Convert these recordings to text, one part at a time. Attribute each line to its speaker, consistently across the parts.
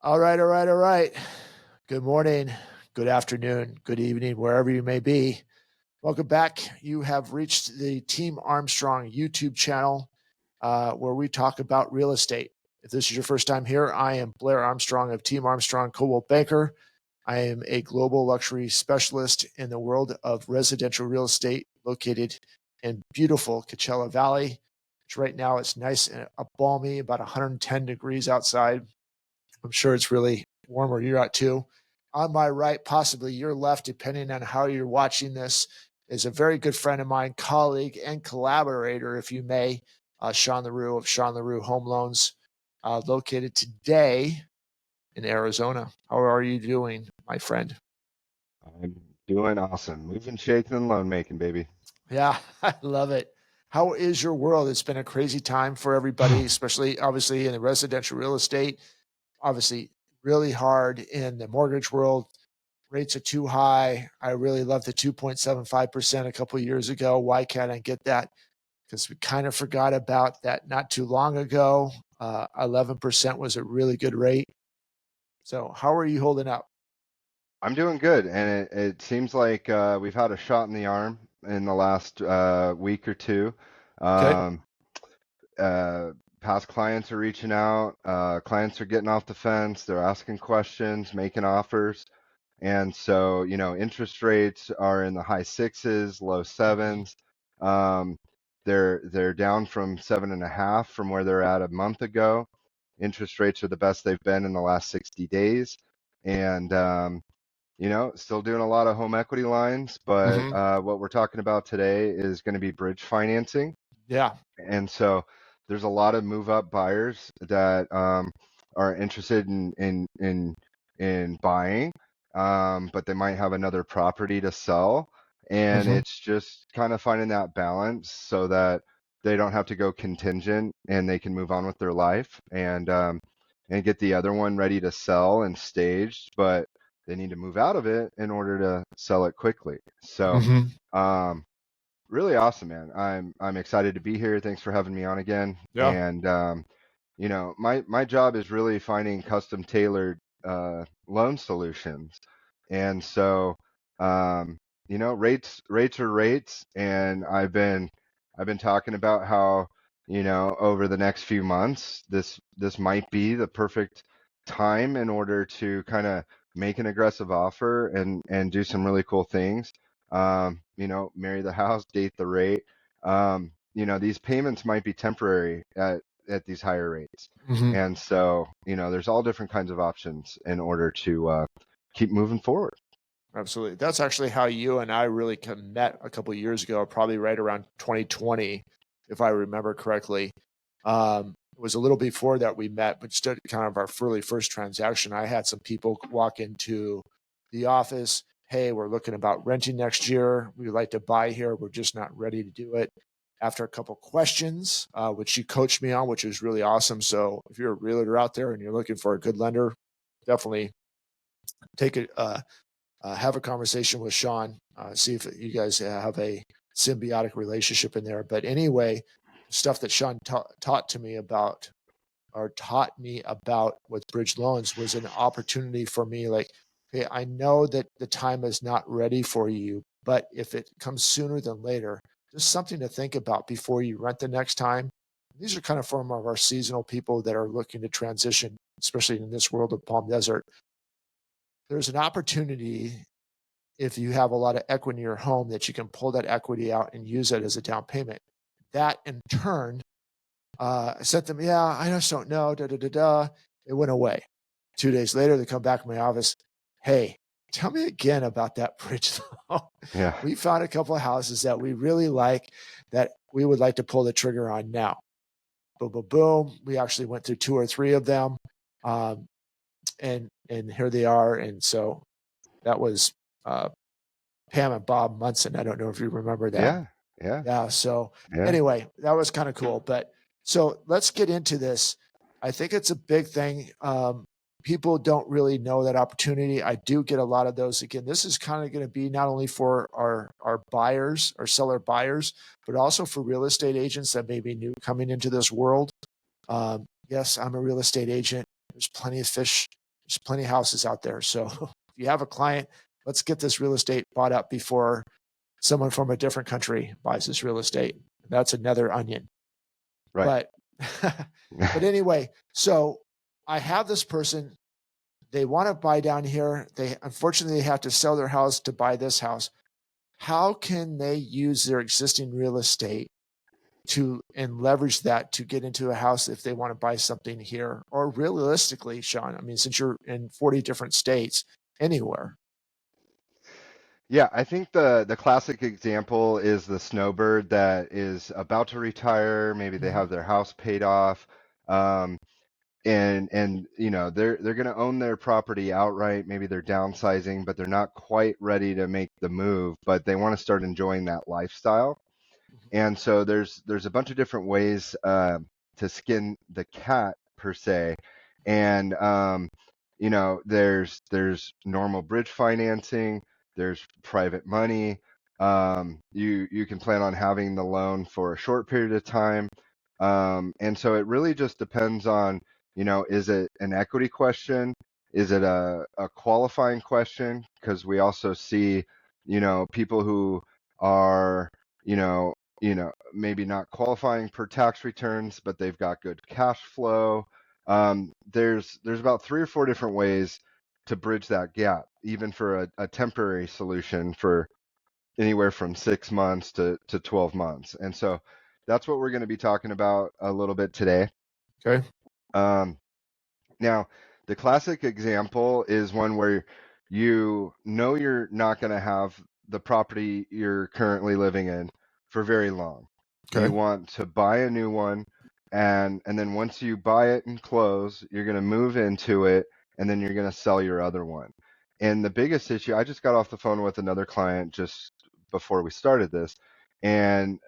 Speaker 1: All right, all right, all right. Good morning, good afternoon, good evening, wherever you may be. Welcome back. You have reached the Team Armstrong YouTube channel where we talk about real estate. If this is your first time here, I am Blair Armstrong of Team Armstrong Coldwell Banker. I am a global luxury specialist in the world of residential real estate located in beautiful Coachella Valley, which right now it's nice and balmy, about 110 degrees outside. I'm sure it's really warm where you're at too. On my right, possibly your left, depending on how you're watching this, is a very good friend of mine, colleague, and collaborator, if you may, Sean LaRue of Sean LaRue Home Loans, located today in Arizona. How are you doing, my friend?
Speaker 2: I'm doing awesome. Moving, shaking, and loan making, baby.
Speaker 1: Yeah, I love it. How is your world? It's been a crazy time for everybody, especially obviously in the residential real estate. Obviously, really hard in the mortgage world. Rates are too high. I really loved the 2.75% a couple of years ago. Why can't I get that? Because we kind of forgot about that not too long ago. 11% was a really good rate. So, how are you holding up?
Speaker 2: I'm doing good, and it seems like we've had a shot in the arm in the last week or two.
Speaker 1: Okay.
Speaker 2: Um, uh, Past clients are reaching out. Clients are getting off the fence. They're asking questions, making offers. And so, interest rates are in the high sixes, low
Speaker 1: Mhm.
Speaker 2: sevens. Um, they're down from 7.5 from where they're at a month ago. Interest rates are the best they've been in the last 60 days. And still doing a lot of home equity lines, but
Speaker 1: Mhm.
Speaker 2: what we're talking about today is going to be bridge financing.
Speaker 1: Yeah.
Speaker 2: And so there's a lot of move up buyers that are interested in buying, but they might have another property to sell. And
Speaker 1: Mhm.
Speaker 2: it's just kind of finding that balance so that they don't have to go contingent and they can move on with their life and get the other one ready to sell and staged, but they need to move out of it in order to sell it quickly. So
Speaker 1: Mhm.
Speaker 2: um, really awesome, man. I'm excited to be here. Thanks for having me on again.
Speaker 1: Yeah.
Speaker 2: And my job is really finding custom tailored loan solutions. And so rates are rates, and I've been talking about how over the next few months this might be the perfect time in order to kind of make an aggressive offer and do some really cool things. Marry the house, date the rate. These payments might be temporary at these higher rates.
Speaker 1: Mhm.
Speaker 2: And so, there's all different kinds of options in order to keep moving forward.
Speaker 1: Absolutely. That's actually how you and I really met a couple of years ago, probably right around 2020, if I remember correctly. It was a little before that we met, but still kind of our really first transaction. I had some people walk into the office. Hey, we're looking about renting next year. We'd like to buy here. We're just not ready to do it. After a couple questions, which she coached me on, which was really awesome. So if you're a realtor out there and you're looking for a good lender, definitely take it. Have a conversation with Sean, see if you guys have a symbiotic relationship in there. But anyway, stuff that Sean taught to me about or taught me about with bridge loans was an opportunity for me. Like, hey, I know that the time is not ready for you, but if it comes sooner than later, just something to think about before you rent the next time. These are kind of from our seasonal people that are looking to transition, especially in this world of Palm Desert. There's an opportunity if you have a lot of equity in your home that you can pull that equity out and use it as a down payment. That in turn, I sent them, yeah, I just don't know, da da da da. It went away. 2 days later, they come back to my office. Hey, tell me again about that bridge loan.
Speaker 2: Yeah.
Speaker 1: We found a couple of houses that we really like that we would like to pull the trigger on now. Boom, boom, boom. We actually went through two or three of them. Um, and here they are. And so that was uh, Pam and Bob Munson. I don't know if you remember them.
Speaker 2: Yeah. Yeah.
Speaker 1: Yeah. So
Speaker 2: Yeah.
Speaker 1: anyway, that was kind of cool. But so let's get into this. I think it's a big thing. People don't really know that opportunity. I do get a lot of those. Again, this is kind of going to be not only for our buyers, our seller buyers, but also for real estate agents that may be new coming into this world. Yes, I'm a real estate agent. There's plenty of fish There's plenty of houses out there. So if you have a client, let's get this real estate bought up before someone from a different country buys this real estate. That's another onion.
Speaker 2: Right.
Speaker 1: But but anyway, so I have this person, they want to buy down here. They unfortunately have to sell their house to buy this house. How can they use their existing real estate to and leverage that to get into a house if they want to buy something here? Or realistically, Sean, I mean, since you're in 40 different states, anywhere.
Speaker 2: Yeah, I think the classic example is the snowbird that is about to retire. Maybe they
Speaker 1: Mhm.
Speaker 2: have their house paid off, um, and you know they're going to own their property outright. Maybe they're downsizing, but they're not quite ready to make the move, but they want to start enjoying that lifestyle. And so there's a bunch of different ways to skin the cat per se, and you know there's normal bridge financing, there's private money. You can plan on having the loan for a short period of time, and so it really just depends on, you know, is it an equity question? Is it a qualifying question? Because we also see, you know, people who are, you know, maybe not qualifying per tax returns, but they've got good cash flow. There's about 3 or 4 different ways to bridge that gap, even for a temporary solution for anywhere from 6 months to 12 months. And so that's what we're going to be talking about a little bit today.
Speaker 1: Okay.
Speaker 2: Um, Now, the classic example is one where you know you're not going to have the property you're currently living in for very long. You
Speaker 1: Okay.
Speaker 2: want to buy a new one, and then once you buy it and close, you're going to move into it, and then you're going to sell your other one. And the biggest issue, I just got off the phone with another client just before we started this, and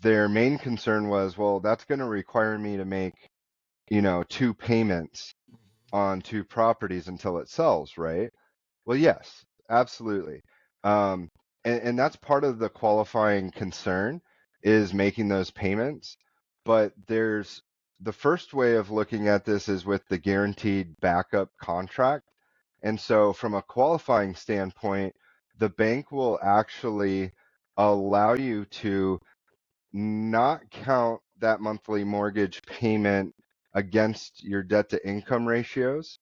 Speaker 2: their main concern was, well, that's going to require me to make, you know, 2 payments on 2 properties until it sells, right? Well, yes, absolutely. Um, and that's part of the qualifying concern is making those payments. But there's the first way of looking at this is with the guaranteed backup contract. And so, from a qualifying standpoint, the bank will actually allow you to not count that monthly mortgage payment against your debt to income ratios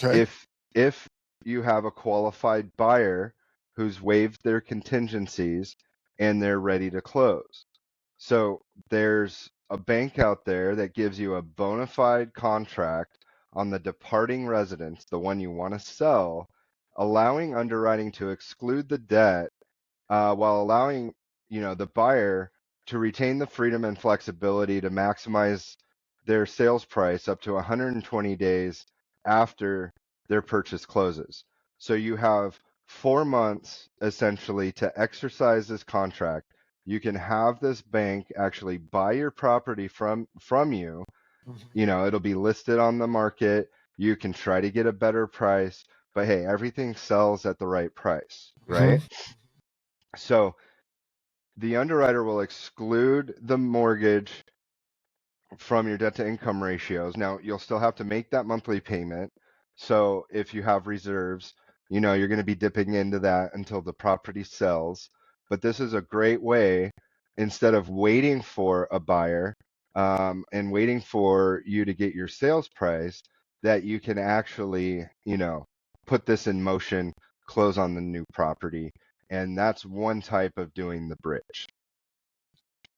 Speaker 1: Okay.
Speaker 2: if you have a qualified buyer who's waived their contingencies and they're ready to close. So there's a bank out there that gives you a bona fide contract on the departing residence, the one you want to sell, allowing underwriting to exclude the debt, while allowing, you know, the buyer to retain the freedom and flexibility to maximize their sales price up to 120 days after their purchase closes. So you have 4 months essentially to exercise this contract. You can have this bank actually buy your property from you.
Speaker 1: Mhm.
Speaker 2: You know, it'll be listed on the market. You can try to get a better price, but hey, everything sells at the right price,
Speaker 1: Mhm.
Speaker 2: right? So the underwriter will exclude the mortgage from your debt to income ratios. Now, you'll still have to make that monthly payment. So if you have reserves, you know, you're going to be dipping into that until the property sells. But this is a great way, instead of waiting for a buyer, and waiting for you to get your sales price, that you can actually, you know, put this in motion, close on the new property. And that's one type of doing the bridge.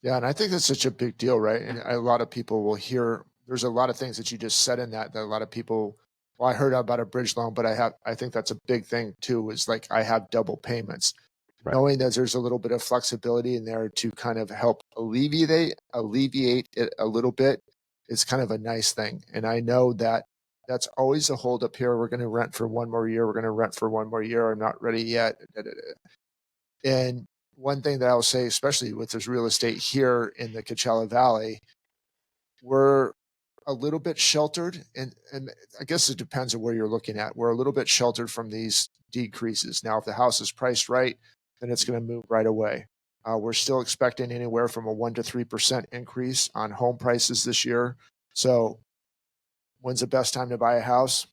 Speaker 1: Yeah, and I think that's such a big deal, right? And a lot of people will hear there's a lot of things that you just said in that a lot of people, well, I heard about a bridge loan, but I think that's a big thing too, is like I have double payments.
Speaker 2: Right.
Speaker 1: Knowing that there's a little bit of flexibility in there to kind of help alleviate it a little bit is kind of a nice thing. And I know that that's always a hold up here. We're going to rent for one more year. We're going to rent for one more year. I'm not ready yet. Da, da, da. And one thing that I'll say, especially with this real estate here in the Coachella Valley, we're a little bit sheltered, and I guess it depends on where you're looking at. We're a little bit sheltered from these decreases. Now, if the house is priced right, then it's going to move right away. We're still expecting anywhere from a 1 to 3% increase on home prices this year. So, when's the best time to buy a house?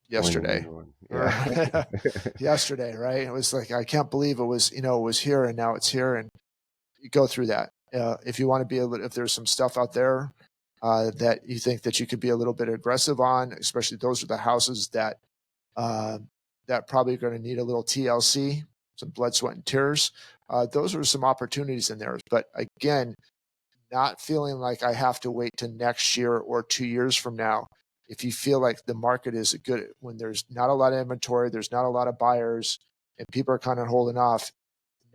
Speaker 2: When the
Speaker 1: yesterday.
Speaker 2: new one,
Speaker 1: Or
Speaker 2: yeah.
Speaker 1: yesterday, right? It was like, I can't believe it was, it was here and now it's here. And you go through that. If you want to be a little, if there's some stuff out there that you think that you could be a little bit aggressive on, especially those are the houses that uh, that probably are going to need a little TLC, some blood, sweat, and tears. Those are some opportunities in there. But again, not feeling like I have to wait to next year or 2 years from now. If you feel like the market is good, when there's not a lot of inventory, there's not a lot of buyers, and people are kind of holding off,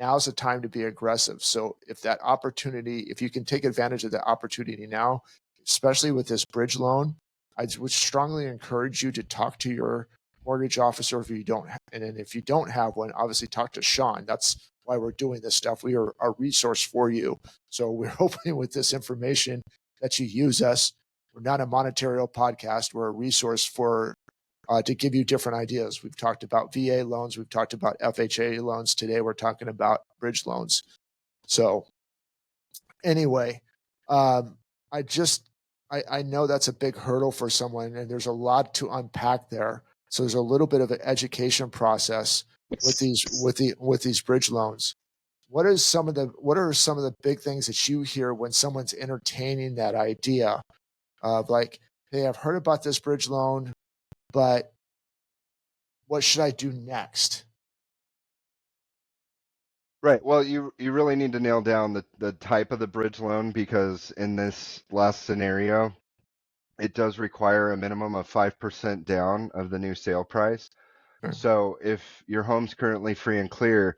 Speaker 1: now's the time to be aggressive. So if that opportunity, if you can take advantage of the opportunity now, especially with this bridge loan, I would strongly encourage you to talk to your mortgage officer if you don't, and then if you don't have one, obviously talk to Sean. That's why we're doing this stuff. We are a resource for you. So we're hoping with this information that you use us. We're not a monetary podcast. We're a resource for to give you different ideas. We've talked about VA loans. We've talked about FHA loans. Today, we're talking about bridge loans. So anyway, um, I just, I know that's a big hurdle for someone and there's a lot to unpack there. So there's a little bit of an education process with these bridge loans. What are some of the big things that you hear when someone's entertaining that idea of like, hey, I've heard about this bridge loan, but what should I do next?
Speaker 2: Right. Well, you really need to nail down the type of the bridge loan because in this last scenario, it does require a minimum of 5% down of the new sale price.
Speaker 1: Okay.
Speaker 2: So if your home's currently free and clear,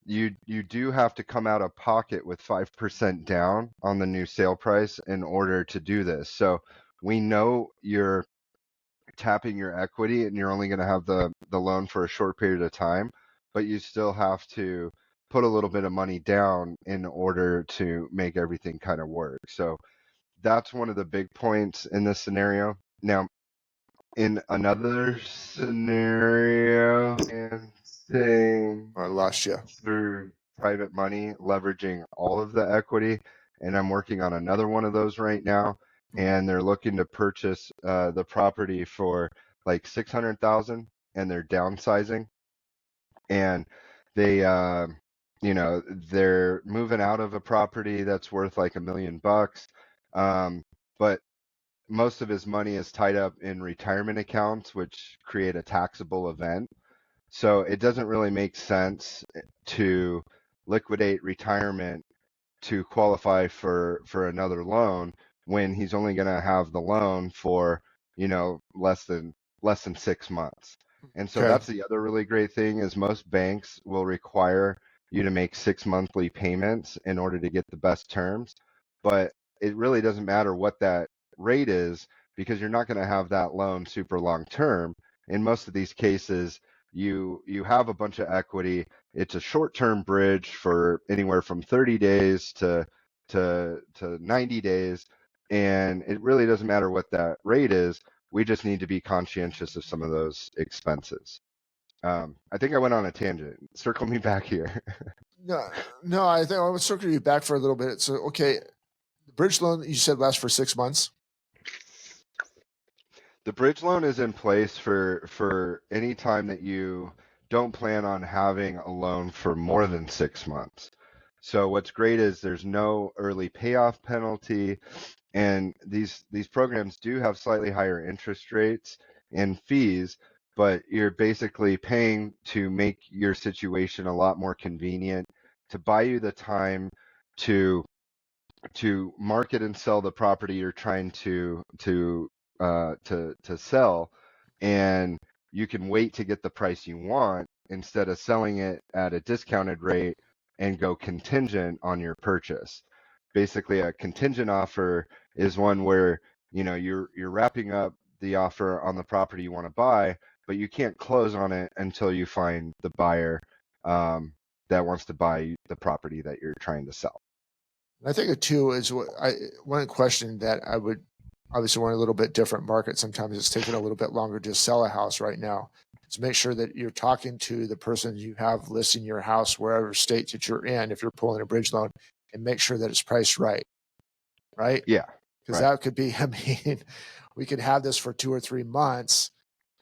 Speaker 2: you do have to come out of pocket with 5% down on the new sale price in order to do this. So we know you're tapping your equity and you're only going to have the loan for a short period of time, but you still have to put a little bit of money down in order to make everything kind of work. So that's one of the big points in this scenario. Now, in another scenario, and saying
Speaker 1: I lost you.
Speaker 2: through private money, leveraging all of the equity, and I'm working on another one of those right now, and they're looking to purchase the property for like 600,000, and they're downsizing, and they they're moving out of a property that's worth like $1 million, but most of his money is tied up in retirement accounts, which create a taxable event. So it doesn't really make sense to liquidate retirement to qualify for another loan when he's only going to have the loan for, less than 6 months. And so
Speaker 1: Okay.
Speaker 2: that's the other really great thing is most banks will require you to make 6 monthly payments in order to get the best terms. But it really doesn't matter what that rate is because you're not going to have that loan super long term. In most of these cases, you have a bunch of equity. It's a short-term bridge for anywhere from 30 days to 90 days, and it really doesn't matter what that rate is. We just need to be conscientious of some of those expenses. I think I went on a tangent. Circle me back here.
Speaker 1: No, no, I think I would circle you back for a little bit. So, okay, the bridge loan you said lasts for 6 months.
Speaker 2: The bridge loan is in place for any time that you don't plan on having a loan for more than 6 months. So what's great is there's no early payoff penalty, and these programs do have slightly higher interest rates and fees, but you're basically paying to make your situation a lot more convenient, to buy you the time to market and sell the property you're trying to sell, and you can wait to get the price you want instead of selling it at a discounted rate and go contingent on your purchase. Basically, a contingent offer is one where you're wrapping up the offer on the property you want to buy, but you can't close on it until you find the buyer that wants to buy the property that you're trying to sell.
Speaker 1: I think it too is one question that I would obviously we're in a little bit different market. Sometimes it's taking a little bit longer to sell a house right now. Is make sure that you're talking to the person you have listing your house wherever state that you're in, if you're pulling a bridge loan, and make sure that it's priced right, right?
Speaker 2: Yeah,
Speaker 1: Because
Speaker 2: right.
Speaker 1: that could be, I mean, we could have this for 2 or 3 months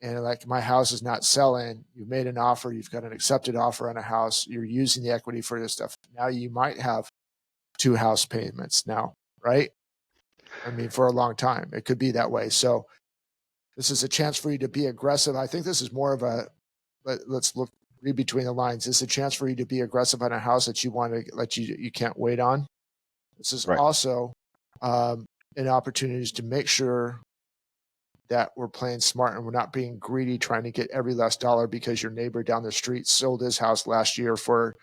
Speaker 1: and like my house is not selling, you've made an offer, you've got an accepted offer on a house, you're using the equity for this stuff. Now you might have two house payments now, right? I mean, for a long time, it could be that way. So this is a chance for you to be aggressive. I think this is more of a let's look read between the lines. This is a chance for you to be aggressive on a house that you want to let you can't wait on. This is
Speaker 2: Right.
Speaker 1: also an opportunity to make sure that we're playing smart and we're not being greedy, trying to get every last dollar because your neighbor down the street sold his house last year for,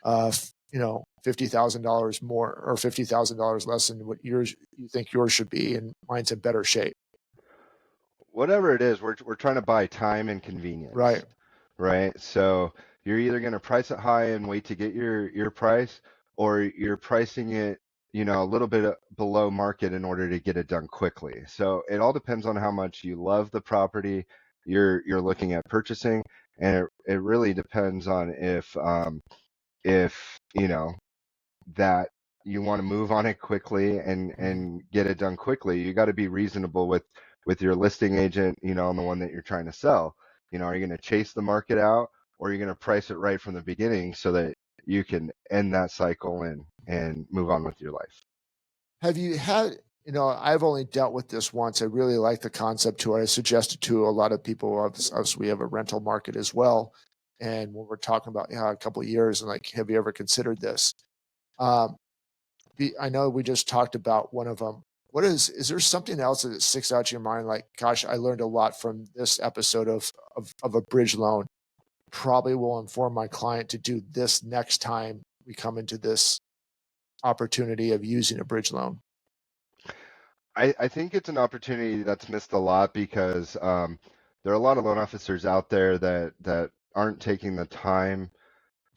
Speaker 1: $50,000 more or $50,000 less than what yours you think yours should be, and mine's in better shape.
Speaker 2: Whatever it is, we're trying to buy time and convenience,
Speaker 1: Right.
Speaker 2: right? So you're either going to price it high and wait to get your price, or you're pricing it, a little bit below market in order to get it done quickly. So it all depends on how much you love the property you're looking at purchasing, and it really depends on if that you want to move on it quickly and get it done quickly. You got to be reasonable with your listing agent, on the one that you're trying to sell. Are you going to chase the market out, or are you going to price it right from the beginning so that you can end that cycle and move on with your life?
Speaker 1: Have you had, I've only dealt with this once. I really like the concept to it. I suggested to a lot of people, us, we have a rental market as well. And when we're talking about a couple of years, and like, have you ever considered this? Um, I know we just talked about one of them. Is there something else that sticks out to your mind? Like, gosh, I learned a lot from this episode of a bridge loan. Probably will inform my client to do this next time we come into this opportunity of using a bridge loan.
Speaker 2: I think it's an opportunity that's missed a lot because there are a lot of loan officers out there that aren't taking the time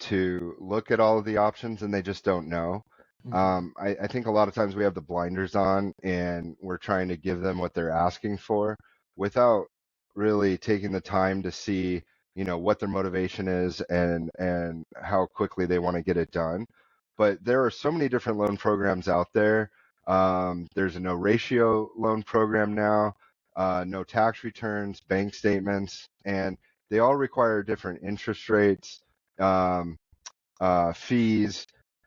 Speaker 2: to look at all of the options, and they just don't know.
Speaker 1: Mhm.
Speaker 2: I think a lot of times we have the blinders on and we're trying to give them what they're asking for without really taking the time to see, what their motivation is and how quickly they want to get it done. But there are so many different loan programs out there. There's a no ratio loan program now, no tax returns, bank statements, and they all require different interest rates, um, fees,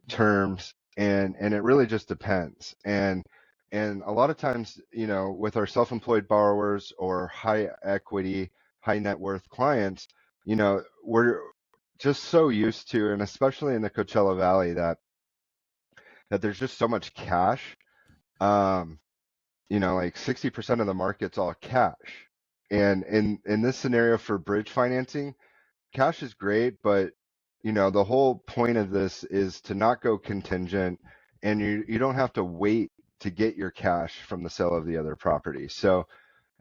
Speaker 2: terms, and it really just depends. And a lot of times, with our self-employed borrowers or high equity, high net worth clients, we're just so used to, and especially in the Coachella Valley, that there's just so much cash. Um, like 60% of the market's all cash. And in this scenario for bridge financing, cash is great, but the whole point of this is to not go contingent, and you don't have to wait to get your cash from the sale of the other property. So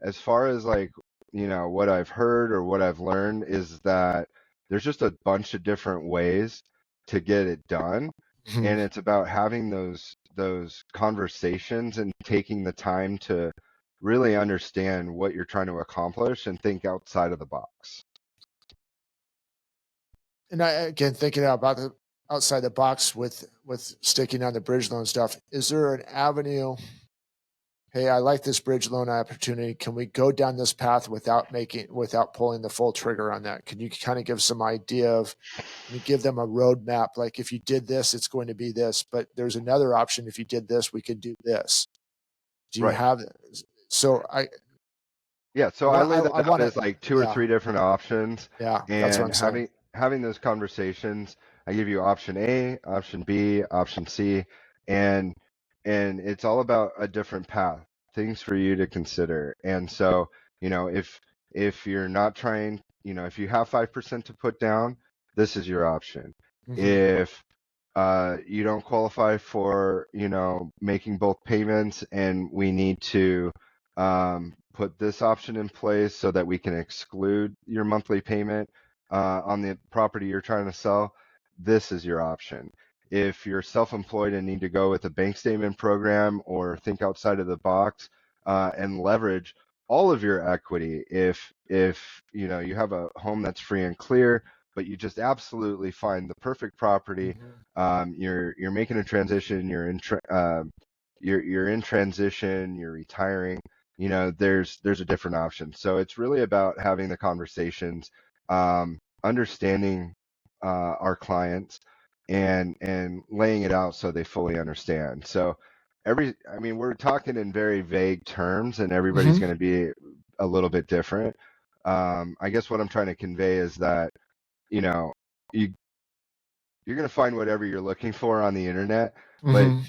Speaker 2: as far as like, what I've heard or what I've learned is that there's just a bunch of different ways to get it done.
Speaker 1: Mhm.
Speaker 2: And it's about having those conversations and taking the time to really understand what you're trying to accomplish and think outside of the box.
Speaker 1: And I again thinking about the outside the box with sticking on the bridge loan stuff. Is there an avenue? Hey, I like this bridge loan opportunity. Can we go down this path without pulling the full trigger on that? Can you kind of give some idea of? Can you give them a roadmap? Like if you did this, it's going to be this. But there's another option. If you did this, we could do this. Do you
Speaker 2: Right.
Speaker 1: have? So
Speaker 2: Yeah,
Speaker 1: I
Speaker 2: so I
Speaker 1: want
Speaker 2: lay that out
Speaker 1: to.
Speaker 2: as like two or
Speaker 1: Yeah,
Speaker 2: three different options,
Speaker 1: yeah. That's what I'm
Speaker 2: and
Speaker 1: saying.
Speaker 2: having those conversations, I give you option A, option B, option C, and it's all about a different path, things for you to consider. And so, if you're not trying, if you have 5% to put down, this is your option.
Speaker 1: Hmm.
Speaker 2: If you don't qualify for, making both payments, and we need to put this option in place so that we can exclude your monthly payment on the property you're trying to sell, this is your option. If you're self-employed and need to go with a bank statement program or think outside of the box and leverage all of your equity, if you have a home that's free and clear, but you just absolutely find the perfect property,
Speaker 1: Hmm.
Speaker 2: you're making a transition, you're in transition, you're retiring, there's a different option. So it's really about having the conversations, understanding our clients, and laying it out so they fully understand. So I mean, we're talking in very vague terms, and everybody's
Speaker 1: Hmm.
Speaker 2: going to be a little bit different. I guess what I'm trying to convey is that, you know, you you're going to find whatever you're looking for on the internet, but
Speaker 1: Hmm.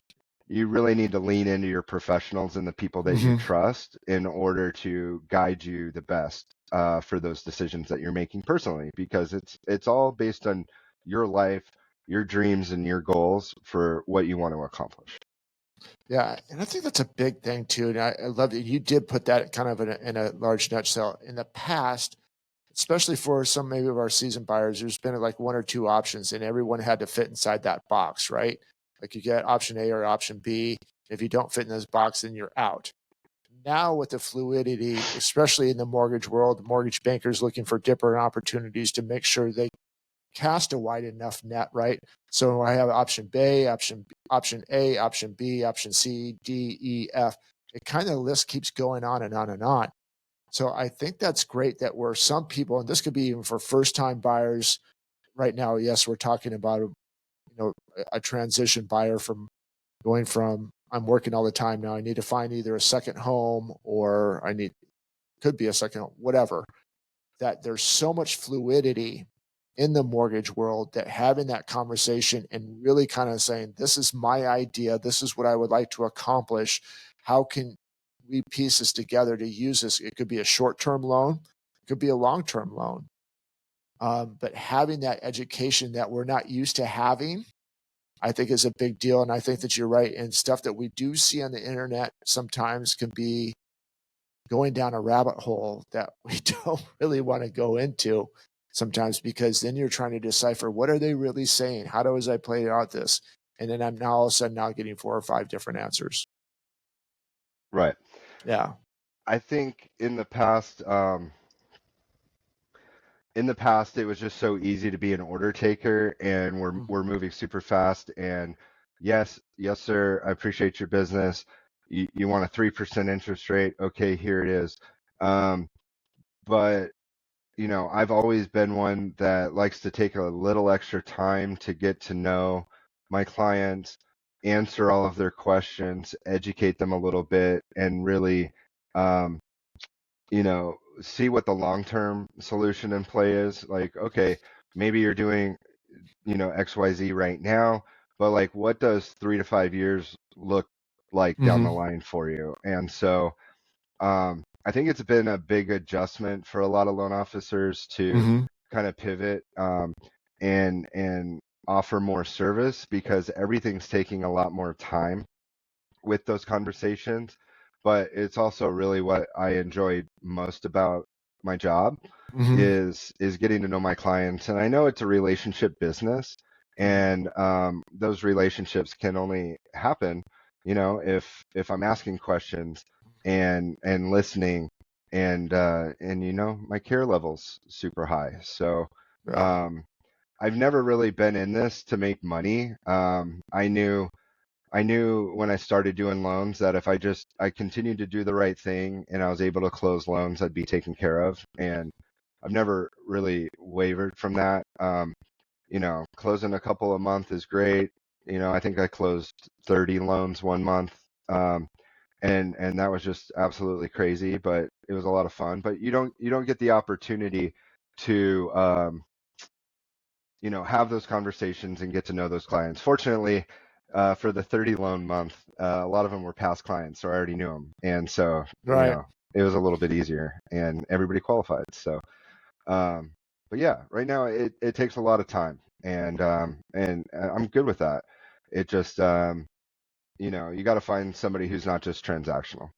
Speaker 2: you really need to lean into your professionals and the people that you
Speaker 1: Hmm.
Speaker 2: trust in order to guide you the best for those decisions that you're making personally, because it's all based on your life, your dreams, and your goals for what you want to accomplish.
Speaker 1: Yeah, and I think that's a big thing too. And I love that you did put that kind of in a large nutshell. In the past, especially for some maybe of our seasoned buyers, there's been like one or two options, and everyone had to fit inside that box, right? Like you get option A or option B. If you don't fit in this box, then you're out. Now with the fluidity, especially in the mortgage world, the mortgage bankers looking for different opportunities to make sure they cast a wide enough net, right? So I have option B, option A, option B, option C, D, E, F. It kind of list keeps going on and on and on. So I think that's great that where some people, and this could be even for first time buyers right now. Yes, we're talking about a transition buyer from going from I'm working all the time now. I need to find either a second home or I need could be a second home, whatever. That there's so much fluidity in the mortgage world that having that conversation and really kind of saying, this is my idea, this is what I would like to accomplish. How can we piece this together to use this? It could be a short term loan, it could be a long term loan. But having that education that we're not used to having, I think is a big deal. And I think that you're right. And stuff that we do see on the internet sometimes can be going down a rabbit hole that we don't really want to go into sometimes, because then you're trying to decipher what are they really saying? How do I play out this? And then I'm now all of a sudden now getting four or five different answers.
Speaker 2: Right.
Speaker 1: Yeah.
Speaker 2: I think in the past it was just so easy to be an order taker, and we're
Speaker 1: Mhm.
Speaker 2: moving super fast. And yes, yes sir, I appreciate your business. You want a 3% interest rate? Okay, here it is. um, but I've always been one that likes to take a little extra time to get to know my clients, answer all of their questions, educate them a little bit, and really um, see what the long-term solution in play is. Like, okay, maybe you're doing, XYZ right now, but like, what does 3 to 5 years look like down the
Speaker 1: Mhm.
Speaker 2: line for you? And so, I think it's been a big adjustment for a lot of loan officers to
Speaker 1: Mhm.
Speaker 2: kind of pivot, and offer more service, because everything's taking a lot more time with those conversations. But it's also really what I enjoyed most about my job
Speaker 1: Mhm.
Speaker 2: is getting to know my clients. And I know it's a relationship business,
Speaker 1: Mhm.
Speaker 2: and those relationships can only happen, if I'm asking questions and listening, and my care level's super high. So
Speaker 1: Yeah.
Speaker 2: um, I've never really been in this to make money. I knew when I started doing loans that if I continued to do the right thing and I was able to close loans, I'd be taken care of. And I've never really wavered from that. Closing a couple a month is great. I think I closed 30 loans one month. And that was just absolutely crazy, but it was a lot of fun. But you don't get the opportunity to have those conversations and get to know those clients. Fortunately, for the 30 loan month, a lot of them were past clients, so I already knew them, and so
Speaker 1: Right.
Speaker 2: it was a little bit easier, and everybody qualified. So, um, but yeah, right now it takes a lot of time, and I'm good with that. It just you got to find somebody who's not just transactional.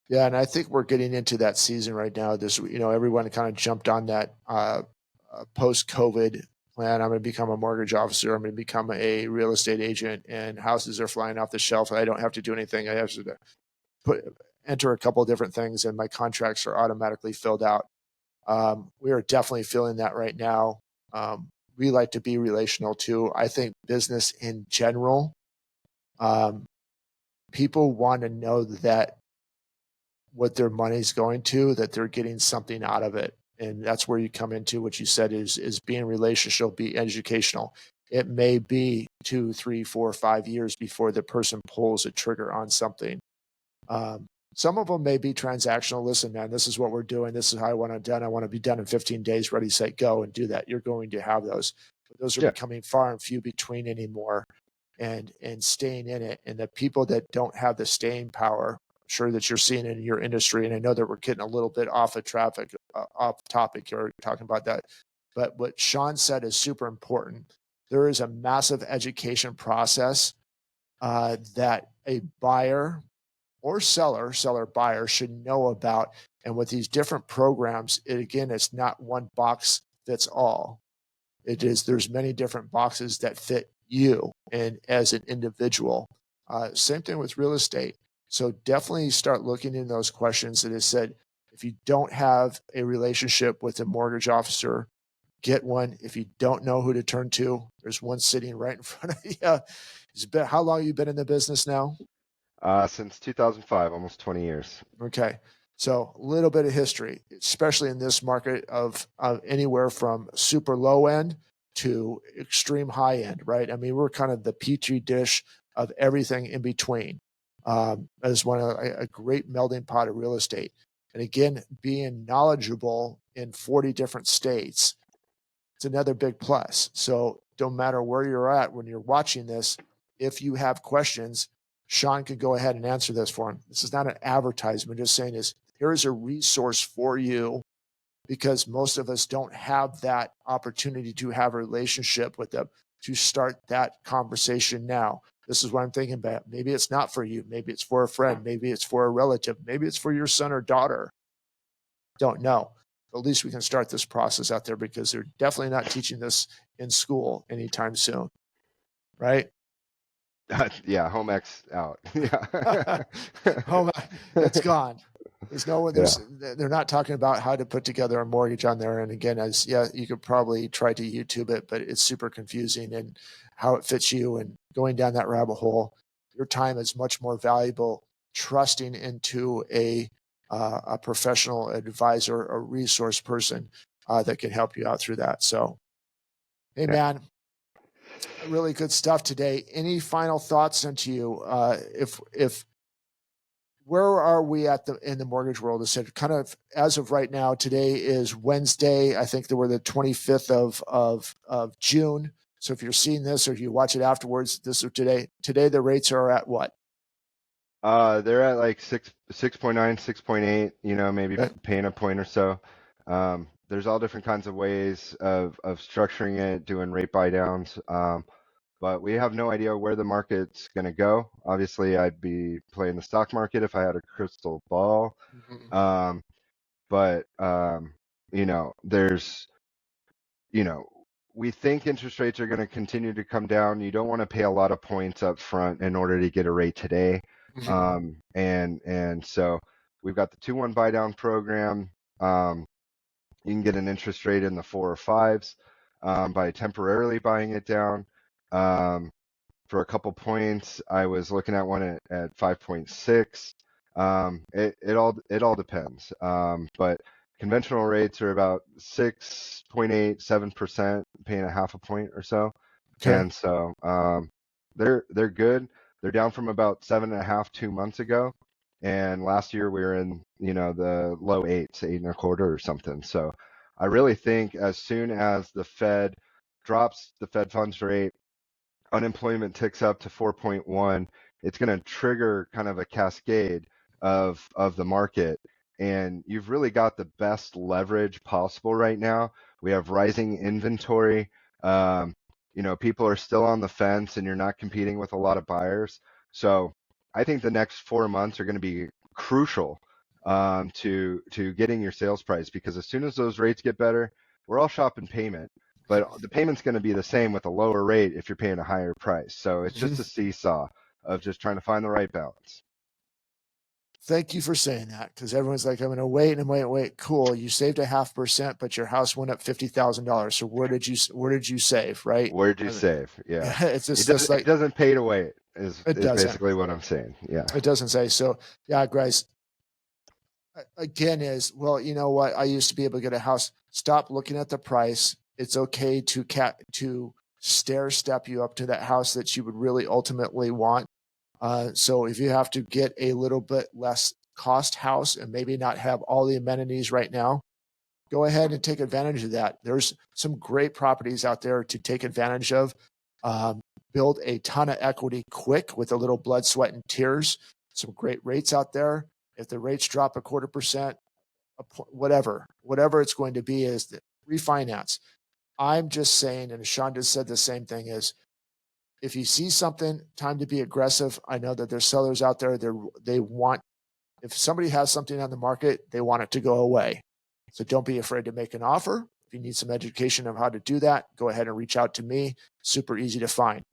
Speaker 1: Yeah, and I think we're getting into that season right now. This, everyone kind of jumped on that post-COVID plan. I'm going to become a mortgage officer. I'm going to become a real estate agent, and houses are flying off the shelf. I don't have to do anything. I have to put enter a couple of different things, and my contracts are automatically filled out. We are definitely feeling that right now. We like to be relational too. I think business in general, um, people want to know that what their money's going to, that they're getting something out of it. And that's where you come into what you said is being relational, be educational. It may be 2, 3, 4, 5 years before the person pulls a trigger on something. Some of them may be transactional. Listen, man, this is what we're doing. This is how I want it done. I want to be done in 15 days, ready, set, go, and do that. You're going to have those. But those are
Speaker 2: Yeah.
Speaker 1: becoming far and few between anymore, and staying in it. And the people that don't have the staying power, I'm sure that you're seeing in your industry, and I know that we're getting a little bit off of off topic here, talking about that. But what Sean said is super important. There is a massive education process that a buyer or seller buyer should know about. And with these different programs, again, it's not one box fits all. There's many different boxes that fit you and as an individual. Same thing with real estate. So definitely start looking in those questions that has said, if you don't have a relationship with a mortgage officer, get one. If you don't know who to turn to, there's one sitting right in front of you. How long have you been in the business now?
Speaker 2: Since 2005, almost 20 years.
Speaker 1: Okay. So a little bit of history, especially in this market of anywhere from super low end to extreme high end, right? I mean, we're kind of the petri dish of everything in between. As a great melding pot of real estate. And again, being knowledgeable in 40 different states, it's another big plus. So don't matter where you're at when you're watching this, if you have questions, Sean could go ahead and answer this for him. This is not an advertisement, just saying is here's a resource for you, because most of us don't have that opportunity to have a relationship with them to start that conversation now. This is what I'm thinking about. Maybe it's not for you. Maybe it's for a friend. Maybe it's for a relative. Maybe it's for your son or daughter. Don't know. But at least we can start this process out there, because they're definitely not teaching this in school anytime soon. Right?
Speaker 2: Yeah, home X out. Yeah.
Speaker 1: Home, it's gone.
Speaker 2: Yeah.
Speaker 1: They're not talking about how to put together a mortgage on there. And again, you could probably try to YouTube it, but it's super confusing and how it fits you, and going down that rabbit hole. Your time is much more valuable trusting into a professional advisor, a resource person that can help you out through that. So, hey,
Speaker 2: Yeah.
Speaker 1: man, really good stuff today. Any final thoughts into you? If where are we in the mortgage world? I said, kind of as of right now, today is Wednesday. I think there were the 25th of June. So if you're seeing this or if you watch it afterwards, this is today. Today the rates are at what?
Speaker 2: They're at like 6.9, 6.8, maybe
Speaker 1: Okay.
Speaker 2: paying a point or so. There's all different kinds of ways of structuring it, doing rate buy downs. But we have no idea where the market's going to go. Obviously, I'd be playing the stock market if I had a crystal ball.
Speaker 1: Mhm.
Speaker 2: But there's, we think interest rates are going to continue to come down. You don't want to pay a lot of points up front in order to get a rate today.
Speaker 1: Mhm.
Speaker 2: And so we've got the 2-1 buy down program. You can get an interest rate in the 4 or 5s by temporarily buying it down. For a couple points, I was looking at one at 5.6. It all depends. But conventional rates are about 6.8, 7%, paying a half a point or so.
Speaker 1: Okay.
Speaker 2: And so they're good. They're down from about 7.5, 2 months ago. And last year we were in, the low 8s, 8.25 or something. So I really think as soon as the Fed drops the Fed funds rate, unemployment ticks up to 4.1, it's going to trigger kind of a cascade of the market. And you've really got the best leverage possible right now. We have rising inventory. People are still on the fence and you're not competing with a lot of buyers. So I think the next 4 months are going to be crucial to getting your sales price, because as soon as those rates get better, we're all shopping payment. But the payment's going to be the same with a lower rate if you're paying a higher price. So it's just a seesaw of just trying to find the right balance.
Speaker 1: Thank you for saying that, because everyone's like, I'm going to wait and wait. Cool. You saved 0.5%, but your house went up $50,000. So where did you save? Right.
Speaker 2: Where'd you
Speaker 1: I mean,
Speaker 2: save? Yeah.
Speaker 1: it's
Speaker 2: It
Speaker 1: just
Speaker 2: doesn't, it
Speaker 1: like,
Speaker 2: doesn't pay to wait is
Speaker 1: it doesn't.
Speaker 2: basically what I'm saying. Yeah.
Speaker 1: It doesn't say. So yeah, guys, again is, well, you know what? I used to be able to get a house. Stop looking at the price. It's okay to stair step you up to that house that you would really ultimately want. So if you have to get a little bit less cost house and maybe not have all the amenities right now, go ahead and take advantage of that. There's some great properties out there to take advantage of. Um, Build a ton of equity quick with a little blood, sweat, and tears. Some great rates out there. If the rates drop a 1/4%, whatever it's going to be, is the refinance. I'm just saying, and Sean just said the same thing, is if you see something, time to be aggressive. I know that there's sellers out there, they want, if somebody has something on the market, they want it to go away. So don't be afraid to make an offer. If you need some education of how to do that, go ahead and reach out to me. Super easy to find.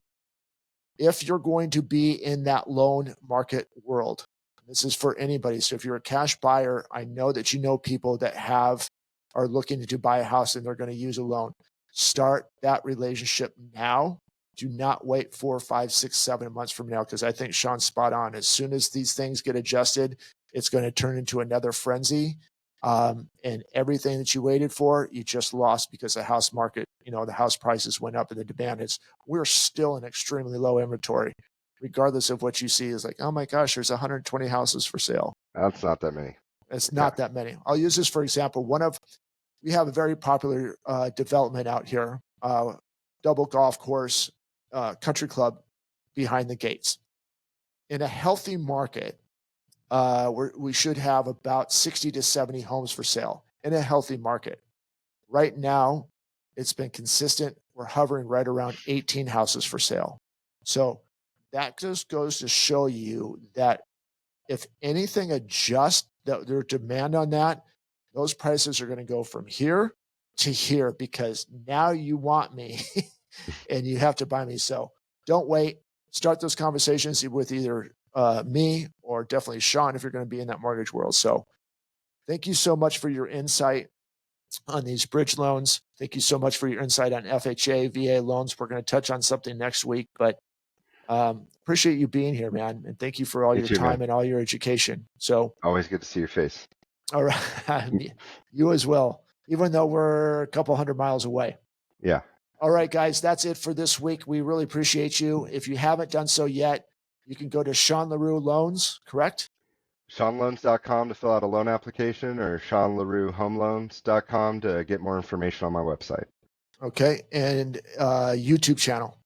Speaker 1: If you're going to be in that loan market world, this is for anybody. So if you're a cash buyer, I know that you know people that are looking to buy a house and they're going to use a loan. Start that relationship now. Do not wait 4, 5, 6, 7 months from now, because I think Sean's spot on. As soon as these things get adjusted, it's going to turn into another frenzy. And everything that you waited for, you just lost, because the house market, the house prices went up and the demand is, we're still in extremely low inventory, regardless of what you see is like, oh my gosh, there's 120 houses for sale.
Speaker 2: That's not that many.
Speaker 1: It's not that many. I'll use this for example. We have a very popular development out here, double golf course, country club behind the gates. In a healthy market, we should have about 60 to 70 homes for sale in a healthy market. Right now, it's been consistent. We're hovering right around 18 houses for sale. So that just goes to show you that if anything adjusts their demand on that, those prices are going to go from here to here, because now you want me and you have to buy me. So don't wait. Start those conversations with either me or definitely Sean if you're going to be in that mortgage world. So thank you so much for your insight on these bridge loans. Thank you so much for your insight on FHA, VA loans. We're going to touch on something next week, but appreciate you being here, man. And thank you for all
Speaker 2: You
Speaker 1: your
Speaker 2: too,
Speaker 1: time
Speaker 2: man.
Speaker 1: and all your education. So,
Speaker 2: Always good to see your face.
Speaker 1: all right. You as well, even though we're a couple 100 miles away.
Speaker 2: Yeah.
Speaker 1: All right, guys, that's it for this week. We really appreciate you. If you haven't done so yet, you can go to Sean LaRue Loans, correct?
Speaker 2: SeanLoans.com to fill out a loan application, or SeanLaRueHomeLoans.com to get more information on my website.
Speaker 1: Okay. And YouTube channel.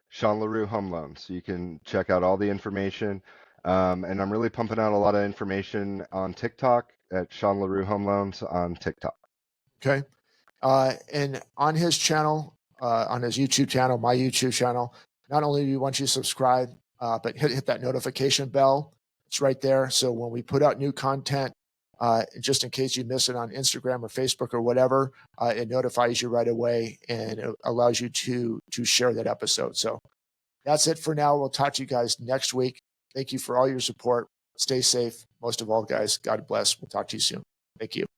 Speaker 2: Sean LaRue Home Loans. So you can check out all the information. And I'm really pumping out a lot of information on TikTok at Sean LaRue Home Loans on TikTok.
Speaker 1: Okay. And on his channel, on his YouTube channel, my YouTube channel, not only do we want you to subscribe, but hit that notification bell. It's right there. So when we put out new content, just in case you miss it on Instagram or Facebook or whatever, it notifies you right away and it allows you to share that episode. So that's it for now. We'll talk to you guys next week. Thank you for all your support. Stay safe. Most of all, guys, God bless. We'll talk to you soon. Thank you.